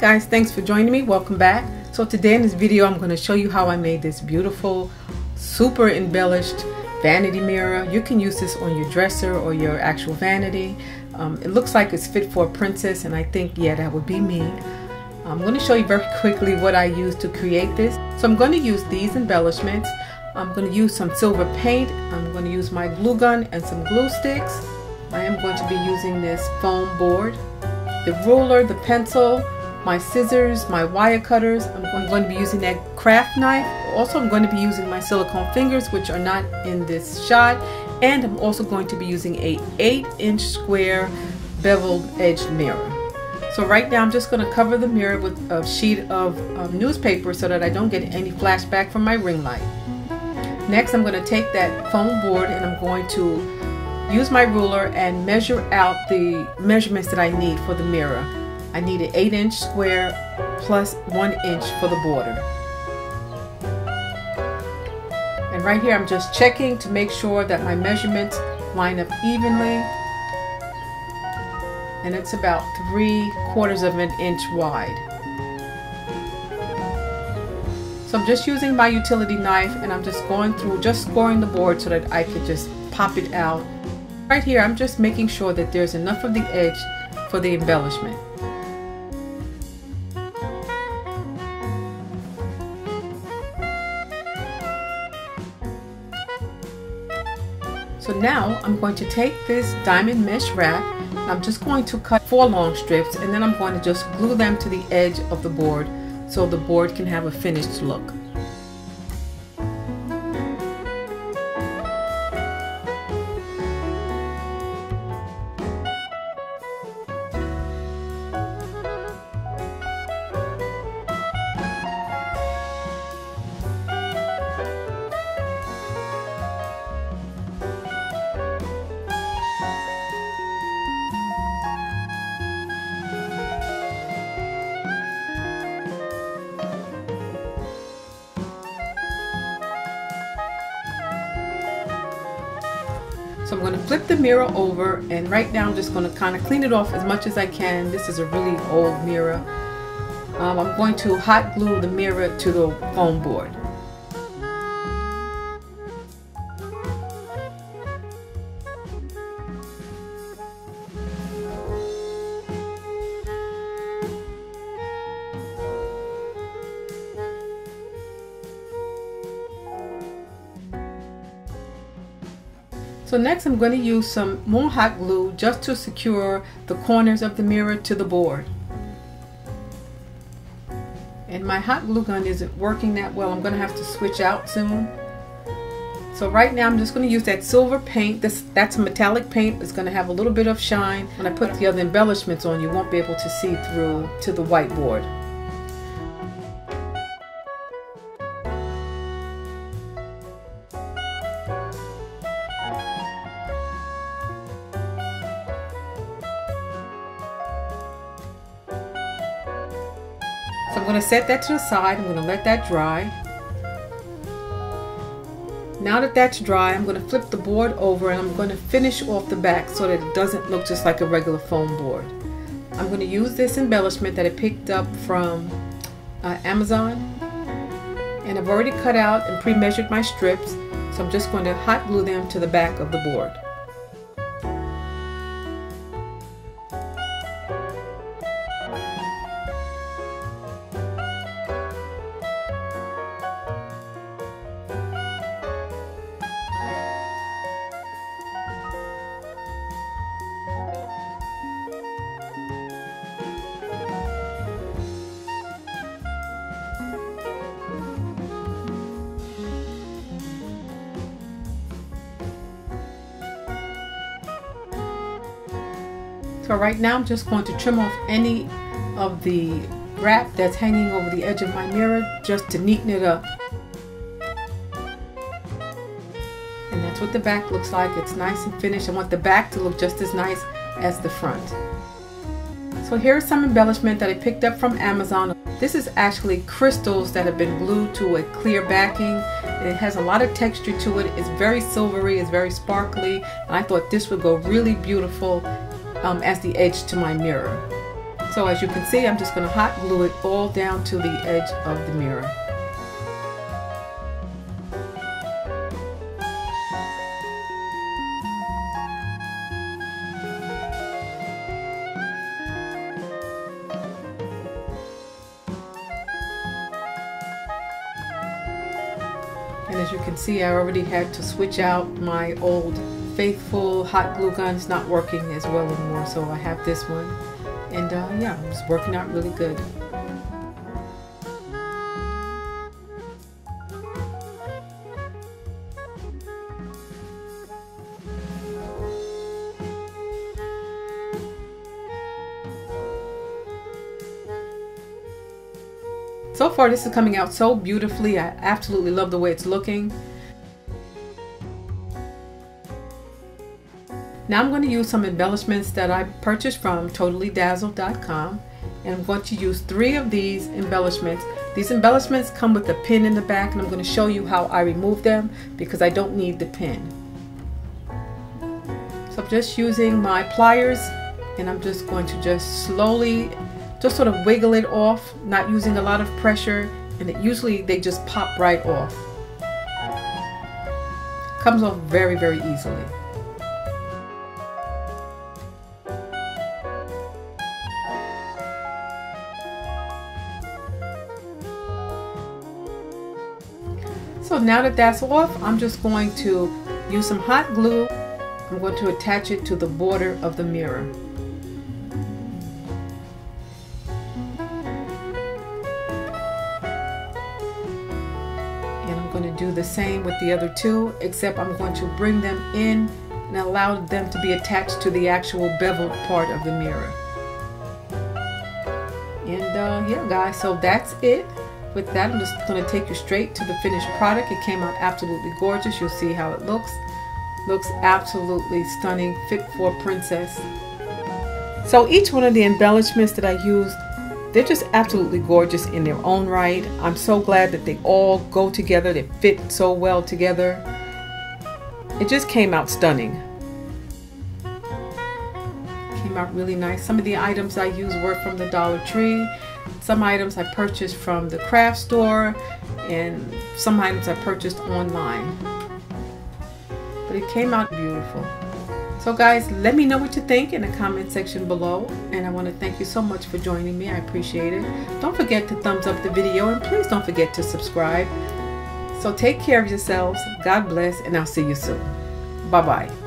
guys, thanks for joining me. Welcome back. So today in this video I'm going to show you how I made this beautiful, super embellished vanity mirror. You can use this on your dresser or your actual vanity. It looks like it's fit for a princess, and I think, yeah, that would be me. I'm going to show you very quickly what I used to create this. So I'm going to use these embellishments. I'm going to use some silver paint. I'm going to use my glue gun and some glue sticks. I am going to be using this foam board, the ruler, the pencil, my scissors, my wire cutters. I'm going to be using that craft knife. Also, I'm going to be using my silicone fingers, which are not in this shot. And I'm also going to be using a 8-inch square beveled edged mirror. So right now I'm just going to cover the mirror with a sheet of newspaper so that I don't get any flashback from my ring light. Next, I'm going to take that foam board and I'm going to use my ruler and measure out the measurements that I need for the mirror. I need an 8-inch square plus 1 inch for the border. And right here I'm just checking to make sure that my measurements line up evenly. And it's about 3/4 of an inch wide. So I'm just using my utility knife and I'm just going through, just scoring the board so that I could just pop it out. Right here I'm just making sure that there's enough of the edge for the embellishment. So now I'm going to take this diamond mesh wrap. I'm just going to cut 4 long strips and then I'm going to just glue them to the edge of the board so the board can have a finished look. So I'm going to flip the mirror over, and right now I'm just going to kind of clean it off as much as I can. This is a really old mirror. I'm going to hot glue the mirror to the foam board. So next I'm going to use some more hot glue just to secure the corners of the mirror to the board. And my hot glue gun isn't working that well. I'm going to have to switch out soon. So right now I'm just going to use that silver paint. That's a metallic paint. It's going to have a little bit of shine. When I put the other embellishments on, you won't be able to see through to the white board. So I'm going to set that to the side. I'm going to let that dry. Now that that's dry, I'm going to flip the board over and I'm going to finish off the back so that it doesn't look just like a regular foam board. I'm going to use this embellishment that I picked up from Amazon, and I've already cut out and pre-measured my strips, so I'm just going to hot glue them to the back of the board. So right now I'm just going to trim off any of the wrap that's hanging over the edge of my mirror just to neaten it up. And that's what the back looks like. It's nice and finished. I want the back to look just as nice as the front. So here's some embellishment that I picked up from Amazon. This is actually crystals that have been glued to a clear backing. It has a lot of texture to it. It's very silvery, it's very sparkly, and I thought this would go really beautiful as the edge to my mirror. So as you can see, I'm just going to hot glue it all down to the edge of the mirror. And as you can see, I already had to switch out my old faithful hot glue gun. It's not working as well anymore, so I have this one. And yeah, it's working out really good. So far, this is coming out so beautifully. I absolutely love the way it's looking. Now I'm going to use some embellishments that I purchased from totallydazzled.com, and I'm going to use 3 of these embellishments. These embellishments come with a pin in the back, and I'm going to show you how I remove them because I don't need the pin. So I'm just using my pliers, and I'm just going to just slowly just sort of wiggle it off, not using a lot of pressure, and usually they just pop right off. Comes off very, very easily. So now that that's off, I'm just going to use some hot glue. I'm going to attach it to the border of the mirror. And I'm going to do the same with the other 2, except I'm going to bring them in and allow them to be attached to the actual beveled part of the mirror. And yeah guys, so that's it. With that, I'm just going to take you straight to the finished product. It came out absolutely gorgeous. You'll see how it looks. Looks absolutely stunning, fit for a princess. So each one of the embellishments that I used, they're just absolutely gorgeous in their own right. I'm so glad that they all go together. They fit so well together. It just came out stunning. Came out really nice. Some of the items I used were from the DollarTree. Some items I purchased from the craft store, and some items I purchased online. But it came out beautiful. So guys, let me know what you think in the comment section below, and I want to thank you so much for joining me. I appreciate it. Don't forget to thumbs up the video, and please don't forget to subscribe. So take care of yourselves. God bless, and I'll see you soon. Bye bye.